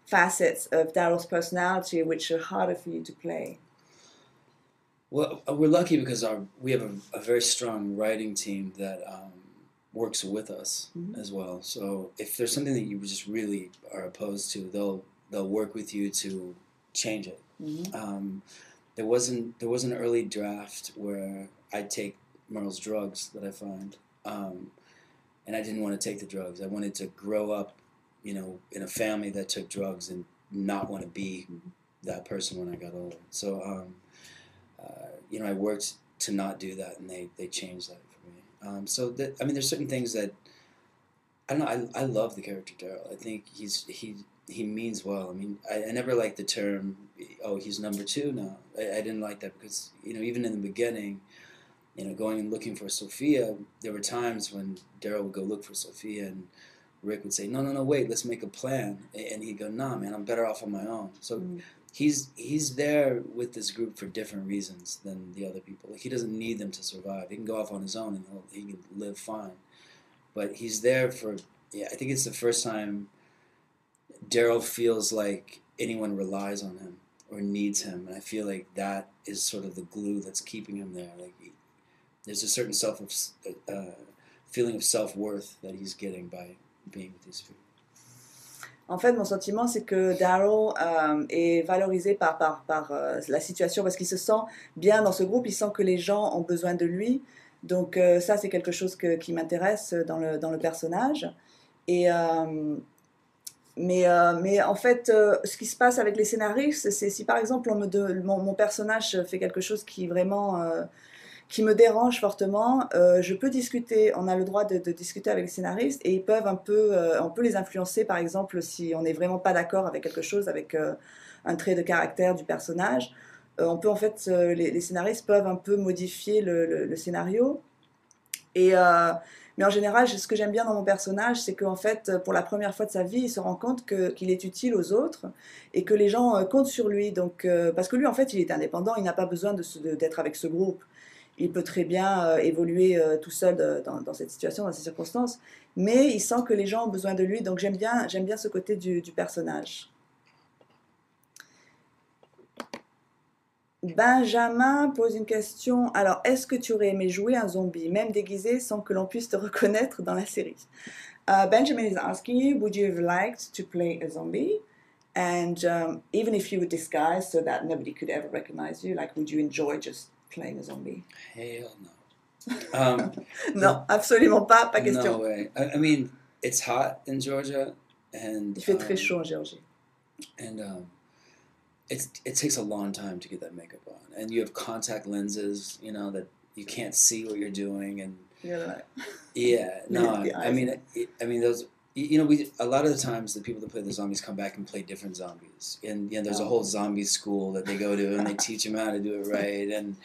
facets of Daryl's personality which are harder for you to play? Well, we're lucky because we have a very strong writing team that works with us as well. So if there's something that you just really are opposed to, they'll work with you to change it. There was an early draft where I'd take Merle's drugs that I find, and I didn't want to take the drugs. I wanted to grow up, in a family that took drugs and not want to be that person when I got older. So, I worked to not do that, and they changed that for me. So there's certain things that I don't know. I love the character Daryl. I think he means well. I mean, I never liked the term, oh, he's number 2 now. I didn't like that because even in the beginning, going and looking for Sophia, there were times when Daryl would go look for Sophia and Rick would say, no, wait, let's make a plan. And he'd go, nah, man, I'm better off on my own. So he's there with this group for different reasons than the other people. Like, he doesn't need them to survive. He can go off on his own and he can live fine. But he's there for, I think it's the first time Daryl feels like anyone relies on him or needs him. And I feel like that is sort of the glue that's keeping him there. Like, there's a certain feeling of self-worth that he's getting by being with these people. En fait, mon sentiment, c'est que Daryl est valorisé par la situation parce qu'il se sent bien dans ce groupe, il sent que les gens ont besoin de lui. Donc ça, c'est quelque chose qui m'intéresse dans le personnage. Et, mais en fait, ce qui se passe avec les scénaristes, c'est si par exemple mon personnage fait quelque chose qui vraiment... qui me dérange fortement. Je peux discuter, on a le droit de discuter avec les scénaristes et ils peuvent on peut les influencer, par exemple, si on n'est vraiment pas d'accord avec quelque chose, avec un trait de caractère du personnage. On peut en fait, les scénaristes peuvent un peu modifier le scénario. Et, mais en général, ce que j'aime bien dans mon personnage, c'est qu'en fait, pour la première fois de sa vie, il se rend compte qu'il est utile aux autres et que les gens comptent sur lui. Donc, parce que lui, en fait, il est indépendant, il n'a pas besoin d'être avec ce groupe. Il peut très bien évoluer tout seul dans cette situation, dans ces circonstances. Mais il sent que les gens ont besoin de lui, donc j'aime bien ce côté du personnage. Benjamin pose une question. Alors, est-ce que tu aurais aimé jouer un zombie, même déguisé, sans que l'on puisse te reconnaître dans la série? Benjamin is asking you, would you have liked to play a zombie? And even if you were disguised so that nobody could ever recognize you, like, would you enjoy just playing a zombie? Hell no. Non, absolument pas question. No way. I mean, it's hot in Georgia, and il fait très chaud en Géorgie. And it takes a long time to get that makeup on, and you have contact lenses, you know, that you can't see what you're doing, and yeah, no, I mean those. You know, a lot of the times the people that play the zombies come back and play different zombies, and you know, there's a whole zombie school that they go to, and they teach them how to do it right, and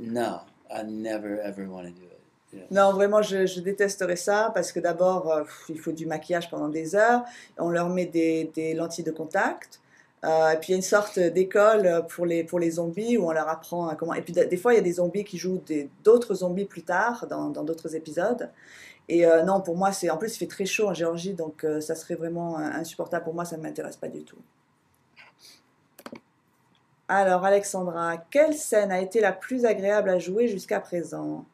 no, I never ever want to do it. Yeah. Non, vraiment, je détesterais ça parce que d'abord, il faut du maquillage pendant des heures. On leur met des lentilles de contact. Et puis il y a une sorte d'école pour les zombies où on leur apprend comment. Et puis des fois, il y a des zombies qui jouent d'autres zombies plus tard dans d'autres épisodes. Et non, pour moi, en plus, il fait très chaud en Géorgie, donc ça serait vraiment insupportable pour moi, ça ne m'intéresse pas du tout. Alors, Alexandra, quelle scène a été la plus agréable à jouer jusqu'à présent?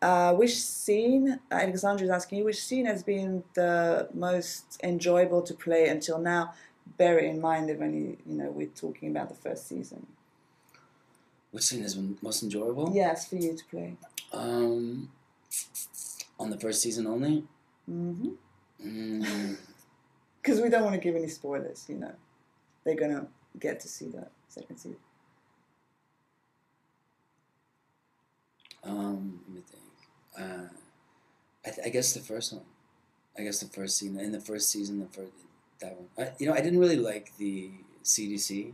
Which scene, Alexandra is asking you, which scene has been the most enjoyable to play until now? Bear it in mind that when we're talking about the first season. Which scene has been most enjoyable? Yes, for you to play. On the first season only? Because we don't want to give any spoilers, you know. They're going to get to see the second season. Let me think. I guess the first one. I guess the first scene in the first season. That one. I didn't really like the CDC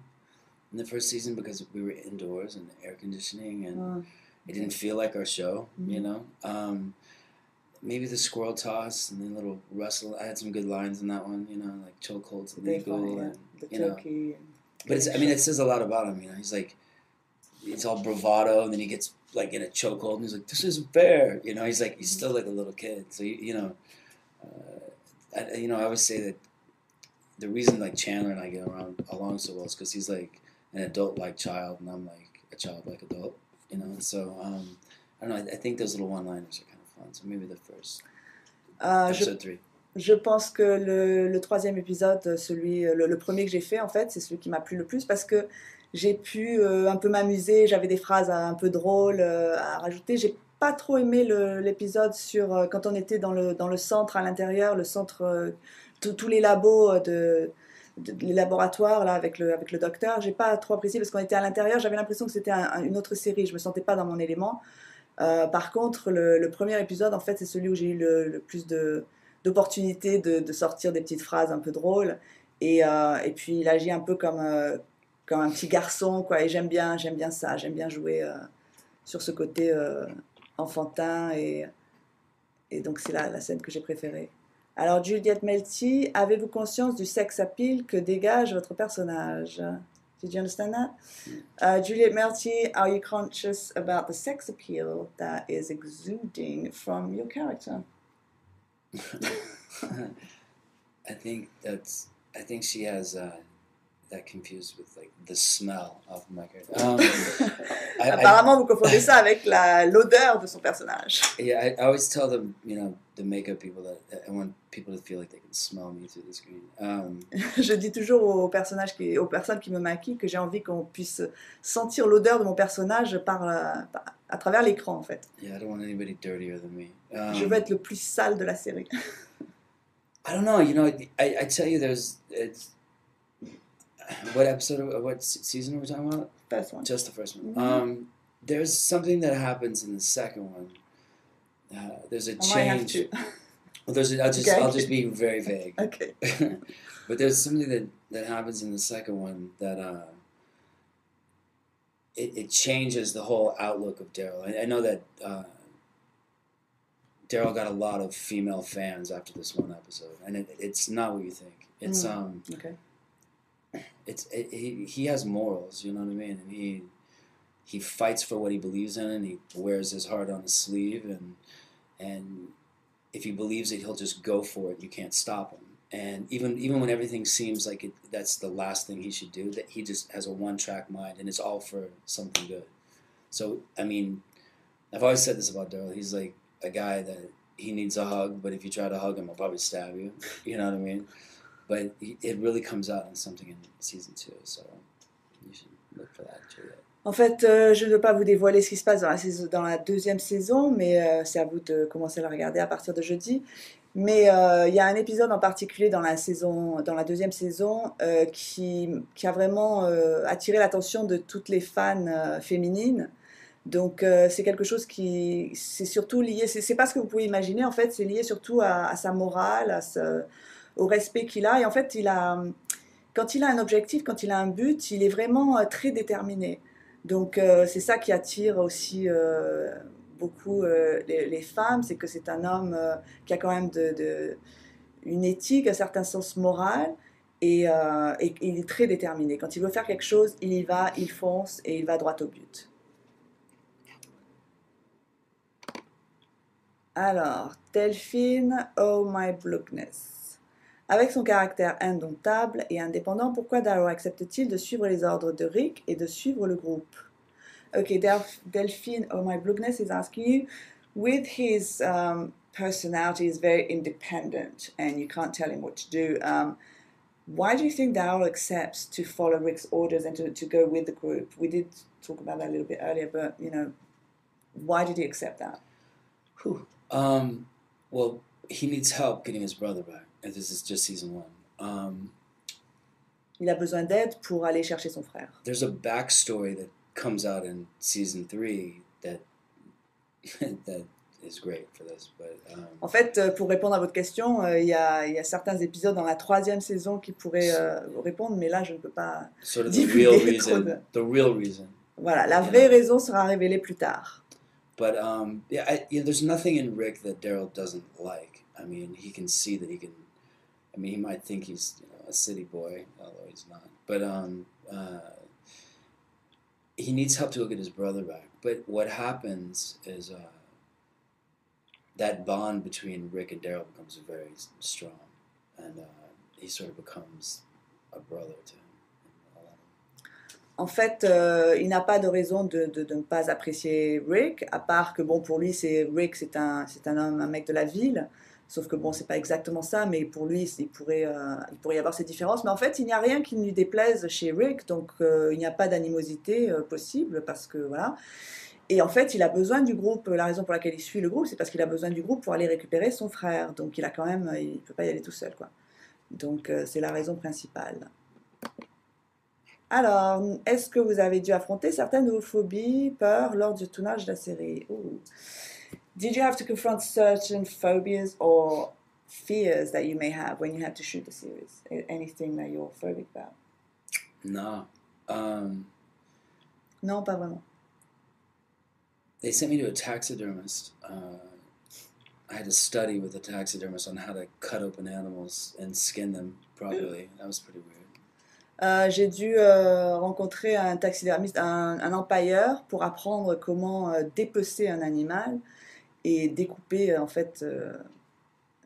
in the first season because we were indoors and air conditioning, and it didn't feel like our show. You know. Maybe the squirrel toss and the little rustle. I had some good lines in that one. You know, like chokeholds illegal, and the turkey. But it says a lot about him. You know, he's like, it's all bravado, and then he gets like in a chokehold, and he's like, "This isn't fair." You know, he's still like a little kid. So I always say that the reason like Chandler and I get along so well is because he's like an adult-like child, and I'm like a child-like adult. You know, so I don't know. I think those little one-liners are kind of fun. So maybe the first episode 3. Je pense que le troisième épisode, le premier que j'ai fait en fait, c'est celui qui m'a plu le plus parce que j'ai pu un peu m'amuser, j'avais des phrases un peu drôles à rajouter. J'ai pas trop aimé l'épisode sur quand on était dans le centre à l'intérieur, le centre, tous les labos les laboratoires là avec le docteur. J'ai pas trop apprécié parce qu'on était à l'intérieur. J'avais l'impression que c'était une autre série. Je me sentais pas dans mon élément. Par contre, le premier épisode, en fait, c'est celui où j'ai eu le plus d'opportunités de sortir des petites phrases un peu drôles. Et puis, il agit un peu comme un petit garçon, quoi. Et j'aime bien ça. J'aime bien jouer sur ce côté enfantin. Et donc, c'est la scène que j'ai préférée. Alors, Juliette Melty, avez-vous conscience du sex appeal que dégage votre personnage? Did you understand that? Juliette Melty, are you conscious about the sex appeal that is exuding from your character? I think she has that confused with like the smell of my character. Apparemment, vous confondez ça avec l'odeur de son personnage. Yeah, I always tell them, the makeup people that I want people to feel like they can smell me through the screen. Je dis toujours aux personnes qui me maquillent que j'ai envie qu'on puisse sentir l'odeur de mon personnage à travers l'écran, en fait. Yeah, I don't want anybody dirtier than me. Je veux être le plus sale de la série. I don't know. I tell you, what episode of what season are we talking about? First one. Just the first one. There's something that happens in the second one. There's a change. Well, I'll just be very vague. Okay. But there's something that happens in the second one that it changes the whole outlook of Daryl. I know that Daryl got a lot of female fans after this one episode, and it's not what you think. It's okay. He has morals, you know what I mean, and he fights for what he believes in, and he wears his heart on his sleeve, and if he believes it, he'll just go for it. You can't stop him. And even when everything seems like that's the last thing he should do, that he just has a one-track mind, and it's all for something good. So, I mean, I've always said this about Daryl. He's like a guy that he needs a hug, but if you try to hug him, he'll probably stab you. You know what I mean? But it really comes out in something in season 2, so you should look for that, Juliette. En fait, je ne veux pas vous dévoiler ce qui se passe dans la deuxième saison, mais c'est à vous de commencer à la regarder à partir de jeudi. Mais il y a un épisode en particulier dans la deuxième saison, qui a vraiment attiré l'attention de toutes les fans féminines. Donc c'est quelque chose c'est surtout lié, c'est pas ce que vous pouvez imaginer en fait, c'est lié surtout à sa morale, au respect qu'il a. Et en fait, quand il a un objectif, quand il a un but, il est vraiment très déterminé. Donc c'est ça qui attire aussi beaucoup les femmes, c'est que c'est un homme qui a quand même une éthique, un certain sens moral, et il est très déterminé. Quand il veut faire quelque chose, il y va, il fonce et il va droit au but. Alors, Delphine, oh my blockness. Avec son caractère indomptable et indépendant, pourquoi Daryl accepte-t-il de suivre les ordres de Rick et de suivre le groupe? Okay, Delphine, oh my blockness is asking you, with his personality is very independent and you can't tell him what to do, why do you think Daryl accepts to follow Rick's orders and to go with the group? We did talk about that a little bit earlier, but, you know, why did he accept that? Well, he needs help getting his brother back. And this is just season 1. Il a besoin d'aide pour aller chercher son frère. There's a backstory that comes out in season 3 that is great for this. But, en fait, pour répondre à votre question, il y a certains épisodes dans la 3e saison qui pourraient répondre, mais là, je ne peux pas divulguer trop de... The real reason. Voilà, la vraie raison sera révélée plus tard. But there's nothing in Rick that Daryl doesn't like. I mean, he can see that he can. I mean, he might think he's a city boy, although he's not. But he needs help to go get his brother back. But what happens is that bond between Rick and Daryl becomes very strong, and he sort of becomes a brother to him. En fait, il n'a pas de raison de ne pas apprécier Rick, à part que, bon, pour lui, Rick, c'est un homme, un mec de la ville, sauf que, bon, c'est pas exactement ça, mais pour lui, il pourrait y avoir ces différences. Mais en fait, il n'y a rien qui ne lui déplaise chez Rick, donc il n'y a pas d'animosité possible, parce que, voilà. Et en fait, il a besoin du groupe. La raison pour laquelle il suit le groupe, c'est parce qu'il a besoin du groupe pour aller récupérer son frère. Donc, il ne peut pas y aller tout seul, quoi. Donc, c'est la raison principale. Alors, est-ce que vous avez dû affronter certaines de vos phobies, peurs lors du tournage de la série? Ooh. Did you have to confront certain phobias or fears that you may have when you have to shoot the series? Anything that you're phobic about? No. Non, pas vraiment. They sent me to a taxidermist. I had to study with a taxidermist on how to cut open animals and skin them properly. That was pretty weird. J'ai dû rencontrer un taxidermiste, un empailleur, pour apprendre comment dépecer un animal et découper en fait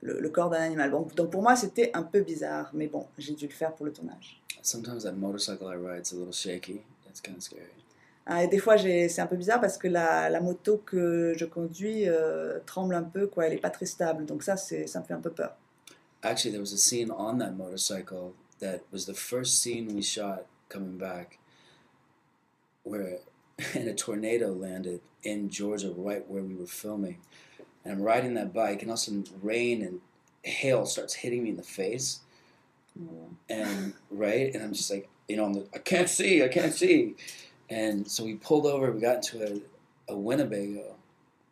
le corps d'un animal. Donc pour moi c'était un peu bizarre, mais bon, j'ai dû le faire pour le tournage. Sometimes that motorcycle I ride is a little shaky. That's kind of scary. Et des fois c'est un peu bizarre parce que la moto que je conduis tremble un peu, quoi. Elle est pas très stable, donc ça me fait un peu peur. Actually, there was a scene on that motorcycle that was the first scene we shot coming back where a tornado landed in Georgia right where we were filming. And I'm riding that bike and all of a sudden rain and hail starts hitting me in the face. And and I'm just like, you know, I can't see. And so we pulled over, we got into a Winnebago,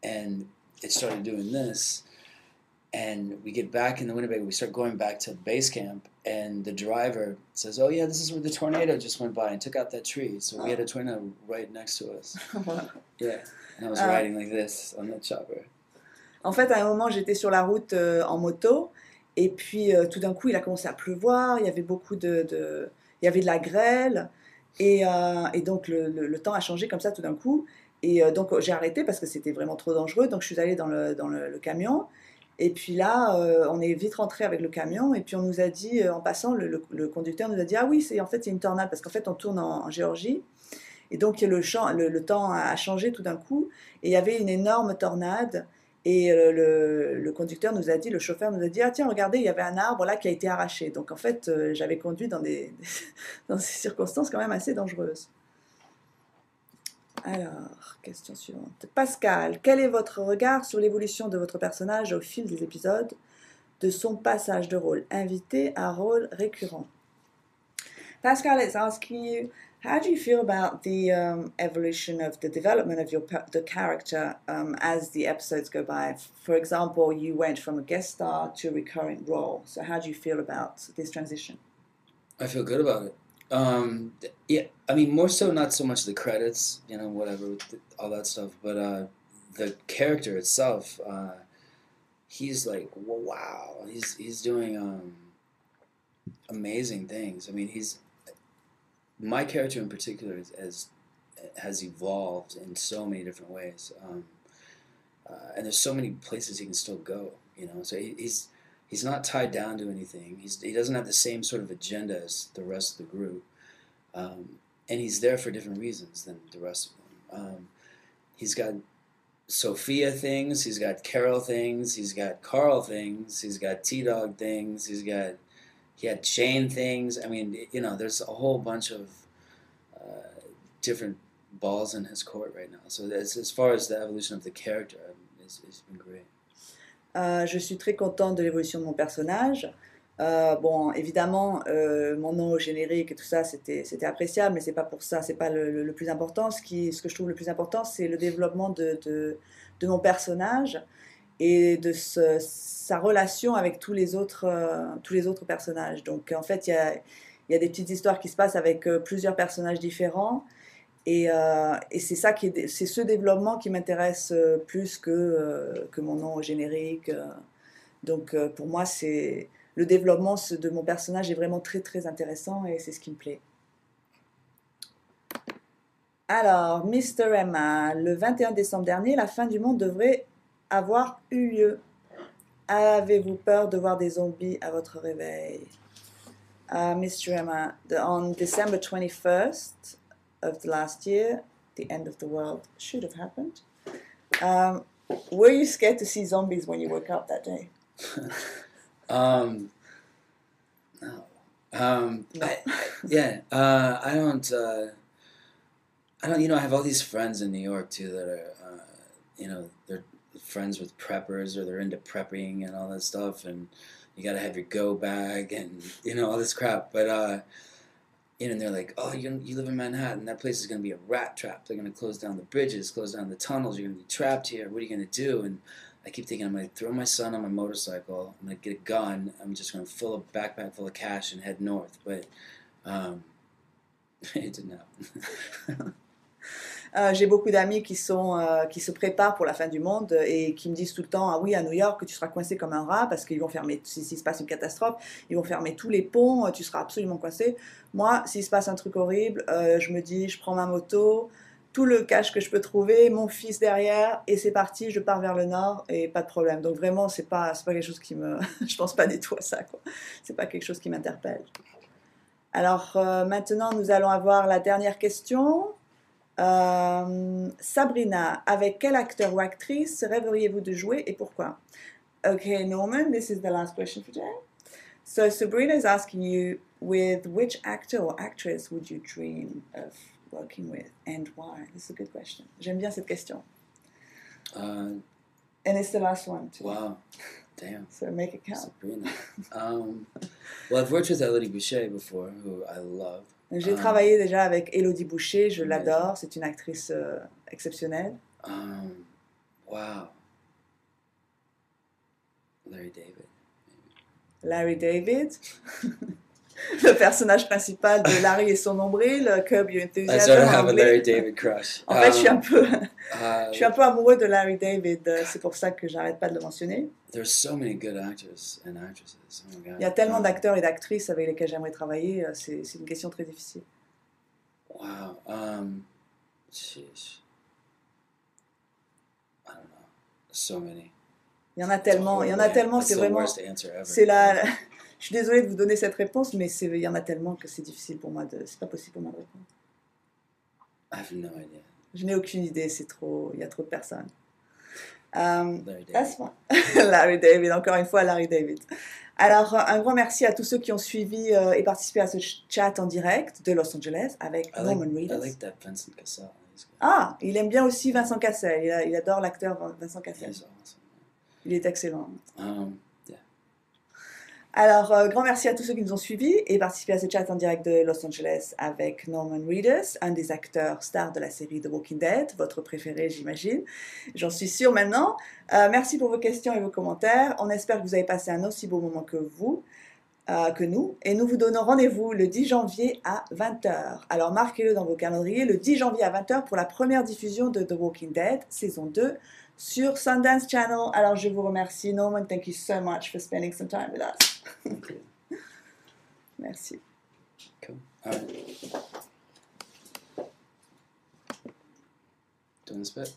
and it started doing this. And we get back in the Winnebago, we start going back to base camp, and the driver says, "Oh yeah, this is where the tornado just went by and took out that tree." So we had a tornado right next to us. Yeah, and I was riding like this on the chopper. En fait, à un moment, j'étais sur la route en moto, et puis tout d'un coup, il a commencé à pleuvoir, il y avait il y avait de la grêle, et donc le temps a changé comme ça tout d'un coup, et donc j'ai arrêté parce que c'était vraiment trop dangereux, donc je suis allée dans le camion, et puis là, on est vite rentré avec le camion, et puis on nous a dit, en passant, le conducteur nous a dit: «Ah oui, en fait, c'est une tornade», parce qu'en fait, on tourne en Géorgie, et donc le temps a changé tout d'un coup, et il y avait une énorme tornade, et le conducteur nous a dit, le chauffeur nous a dit: «Ah tiens, regardez, il y avait un arbre là qui a été arraché». Donc en fait, j'avais conduit dans dans des circonstances quand même assez dangereuses. Alors, question suivante. Pascal, quel est votre regard sur l'évolution de votre personnage au fil des épisodes, de son passage de rôle invité à rôle récurrent? Pascal is asking you, how do you feel about the evolution of the development of the character as the episodes go by? For example, you went from a guest star to a recurring role. So how do you feel about this transition? I feel good about it. Yeah, I mean, more so, not so much the credits, you know, whatever, all that stuff, but the character itself, he's like, wow, he's doing amazing things. I mean, my character in particular has evolved in so many different ways, and there's so many places he can still go, you know. So he's not tied down to anything. He doesn't have the same sort of agenda as the rest of the group, and he's there for different reasons than the rest of them. He's got Sophia things, he's got Carol things, he's got Carl things, he's got T-Dog things, he had Shane things. I mean, you know, there's a whole bunch of different balls in his court right now. So as far as the evolution of the character, it's been great. Je suis très contente de l'évolution de mon personnage. Bon, évidemment, mon nom au générique et tout ça, c'était appréciable, mais c'est pas pour ça, c'est pas le plus important. Ce que je trouve le plus important, c'est le développement de mon personnage et de sa relation avec tous les autres personnages. Donc, en fait, il y a des petites histoires qui se passent avec plusieurs personnages différents. Et c'est c'est ce développement qui m'intéresse plus que mon nom au générique. Donc pour moi, le développement de mon personnage est vraiment très très intéressant, et c'est ce qui me plaît. Alors, Mr. Emma, le 21 décembre dernier, la fin du monde devrait avoir eu lieu. Avez-vous peur de voir des zombies à votre réveil? Mr. Emma, on December 21st of the last year, the end of the world should have happened. Were you scared to see zombies when you woke up that day? No. No. I don't. You know, I have all these friends in New York too that are, you know, they're friends with preppers, or they're into prepping and all that stuff, and you got to have your go bag and, you know, all this crap. But you know, and they're like, "Oh, you live in Manhattan. That place is going to be a rat trap. They're going to close down the bridges, close down the tunnels. You're going to be trapped here. What are you going to do?" And I keep thinking, I'm going to throw my son on my motorcycle. I'm going to get a gun. I'm just going to fill a backpack full of cash and head north. But it didn't happen. J'ai beaucoup d'amis qui se préparent pour la fin du monde et qui me disent tout le temps: ah oui, à New York, tu seras coincé comme un rat parce qu'ils vont fermer, s'il se passe une catastrophe, ils vont fermer tous les ponts, tu seras absolument coincé. Moi, s'il se passe un truc horrible, je me dis, je prends ma moto, tout le cash que je peux trouver, mon fils derrière, et c'est parti, je pars vers le nord et pas de problème. Donc vraiment, c'est pas quelque chose qui me... je pense pas du tout à ça, quoi. C'est pas quelque chose qui m'interpelle. Alors maintenant, nous allons avoir la dernière question. Sabrina, avec quel acteur ou actrice rêveriez-vous de jouer et pourquoi? Okay, Norman, this is the last question for today. So Sabrina is asking you, with which actor or actress would you dream of working with, and why? This is a good question. J'aime bien cette question. And it's the last one too. Wow, damn. So make it count. Sabrina. Well, I've worked with Elodie Boucher before, who I love. J'ai travaillé déjà avec Élodie Boucher, je Amazing. l'adore, c'est une actrice exceptionnelle. Wow. Larry David. Larry David, le personnage principal de Larry et son nombril, Curb Your I Enthusiasm sort of en have a anglais. Larry David crush. En fait, je suis un peu, uh, je suis un peu amoureux de Larry David, c'est pour ça que j'arrête pas de le mentionner. There's so many good actors and actresses. Oh my God. Il y a tellement d'acteurs et d'actrices avec lesquels j'aimerais travailler, c'est une question très difficile. Wow. Sheesh. I don't know. So many. Il y en a tellement, c'est vraiment, C'est la, je suis désolée de vous donner cette réponse, mais il y en a tellement que c'est difficile pour moi c'est pas possible pour moi de répondre. I have no idea. Je n'ai aucune idée, il y a trop de personnes. Larry David. Larry David, encore une fois, Larry David. Alors, un grand merci à tous ceux qui ont suivi et participé à ce chat en direct de Los Angeles avec Norman Reedus. I like that Vincent Cassel. Ah, il aime bien aussi Vincent Cassel. Il adore l'acteur Vincent Cassel. He's awesome. Il est excellent. Yeah. Alors, grand merci à tous ceux qui nous ont suivis et participé à ce chat en direct de Los Angeles avec Norman Reedus, un des acteurs stars de la série The Walking Dead, votre préféré, j'imagine. J'en suis sûre maintenant. Merci pour vos questions et vos commentaires. On espère que vous avez passé un aussi beau moment que nous. Et nous vous donnons rendez-vous le 10 janvier à 20h. Alors, marquez-le dans vos calendriers, le 10 janvier à 20h pour la première diffusion de The Walking Dead, saison 2, sur Sundance Channel. Alors, je vous remercie, Norman. Thank you so much for spending some time with us. Merci. Cool. All right. Doing this bit.